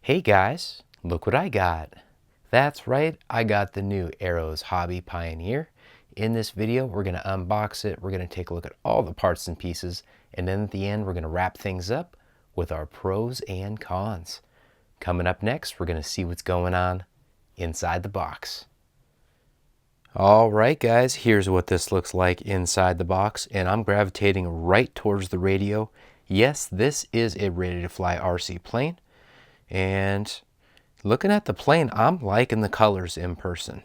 Hey guys, look what I got. That's right, I got the new Arrows Hobby Pioneer. In this video, we're going to unbox it, we're going to take a look at all the parts and pieces, and then at the end, we're going to wrap things up with our pros and cons. Coming up next, we're going to see what's going on inside the box. All right guys, here's what this looks like inside the box, and I'm gravitating right towards the radio. Yes, this is a ready-to-fly RC plane. And looking at the plane, I'm liking the colors in person.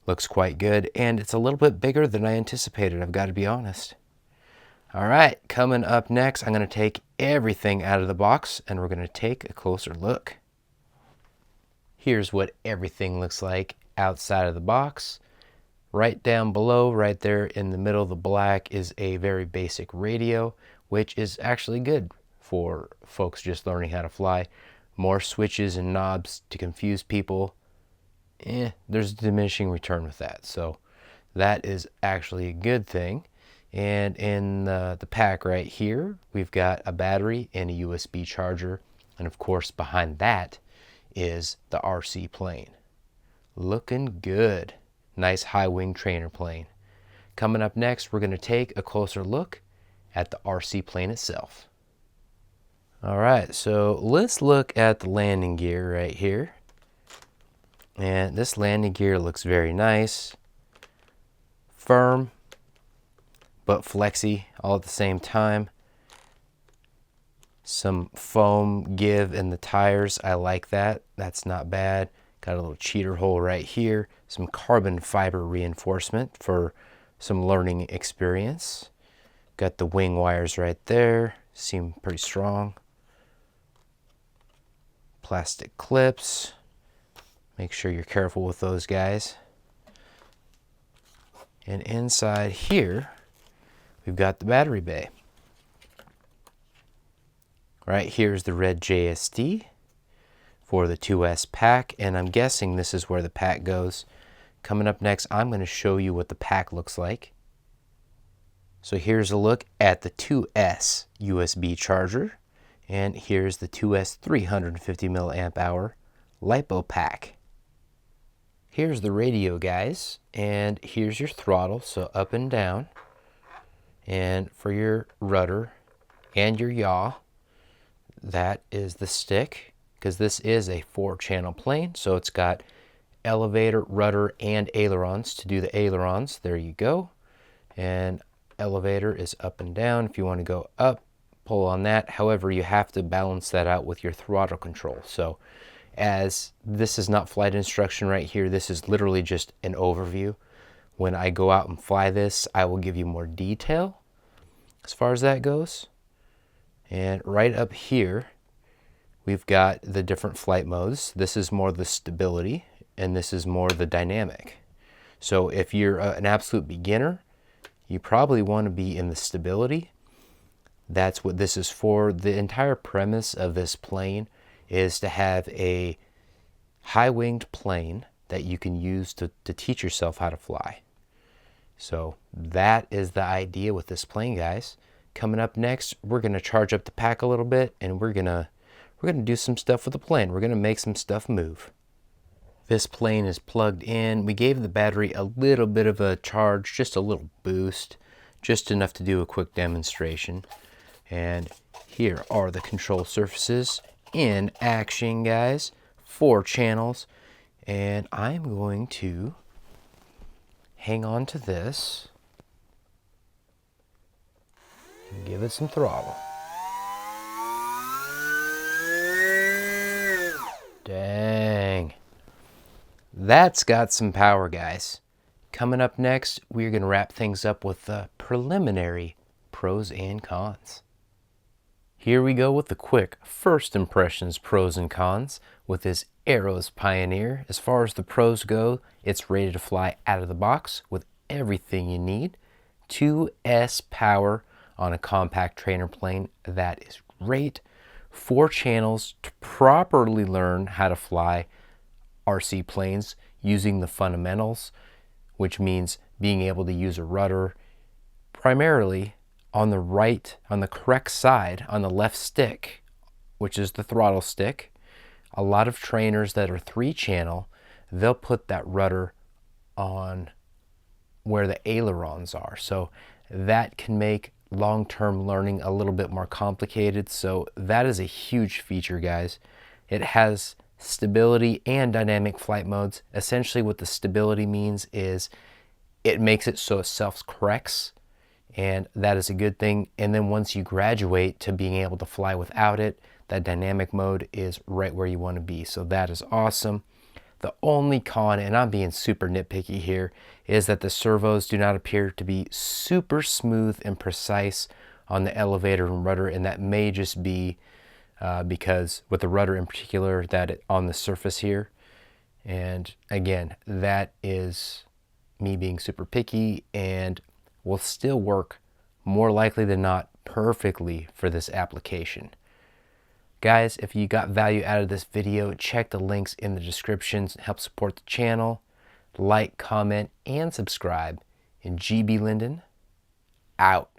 Looks quite good, and it's a little bit bigger than I anticipated, I've got to be honest. All right, coming up next, I'm going to take everything out of the box, and we're going to take a closer look. Here's what everything looks like outside of the box. Right down below, right there in the middle of the black, is a very basic radio, which is actually good for folks just learning how to fly. More switches and knobs to confuse people. There's a diminishing return with that. So that is actually a good thing. And in the pack right here, we've got a battery and a USB charger. And of course, behind that is the RC plane. Looking good. Nice high-wing trainer plane. Coming up next, we're going to take a closer look at the RC plane itself. All right, so let's look at the landing gear right here. And this landing gear looks very nice, firm, but flexy all at the same time. Some foam give in the tires, I like that. That's not bad. Got a little cheater hole right here. Some carbon fiber reinforcement for some learning experience. Got the wing wires right there, seem pretty strong. Plastic clips. Make sure you're careful with those guys. And inside here, we've got the battery bay. Right here's the red JSD for the 2S pack, and I'm guessing this is where the pack goes. Coming up next, I'm going to show you what the pack looks like. So here's a look at the 2S USB charger. And here's the 2S 350 milliamp hour LiPo pack. Here's the radio, guys, and here's your throttle, so up and down. And for your rudder and your yaw, that is the stick, because this is a 4-channel plane, so it's got elevator, rudder, and ailerons. To do the ailerons, there you go. And elevator is up and down. If you want to go up, pull on that. However, you have to balance that out with your throttle control. So as this is not flight instruction right here, this is literally just an overview. When I go out and fly this, I will give you more detail as far as that goes. And right up here, we've got the different flight modes. This is more the stability, and this is more the dynamic. So if you're an absolute beginner, you probably want to be in the stability. That's what this is for. The entire premise of this plane is to have a high-winged plane that you can use to teach yourself how to fly. So that is the idea with this plane, guys. Coming up next, we're going to charge up the pack a little bit, and we're gonna do some stuff with the plane. We're going to make some stuff move. This plane is plugged in. We gave the battery a little bit of a charge, just a little boost, just enough to do a quick demonstration. And here are the control surfaces in action, guys. 4 channels. And I'm going to hang on to this and give it some throttle. Dang. That's got some power, guys. Coming up next, we're going to wrap things up with the preliminary pros and cons. Here we go with the quick first impressions, pros and cons with this Arrows Pioneer. As far as the pros go, it's ready to fly out of the box with everything you need. 2S power on a compact trainer plane, that is great. 4 channels to properly learn how to fly RC planes using the fundamentals, which means being able to use a rudder primarily on the correct side, on the left stick, which is the throttle stick. A lot of trainers that are 3-channel, they'll put that rudder on where the ailerons are. So that can make long-term learning a little bit more complicated. So that is a huge feature, guys. It has stability and dynamic flight modes. Essentially what the stability means is it makes it so it self-corrects, and that is a good thing. And then once you graduate to being able to fly without it, that dynamic mode is right where you want to be. So that is awesome. The only con, and I'm being super nitpicky here, is that the servos do not appear to be super smooth and precise on the elevator and rudder, and that may just be because with the rudder in particular, that on the surface here. And again, that is me being super picky, and will still work more likely than not perfectly for this application. Guys, if you got value out of this video, check the links in the descriptions. Help support the channel. Like, comment, and subscribe. And GBLynden, out.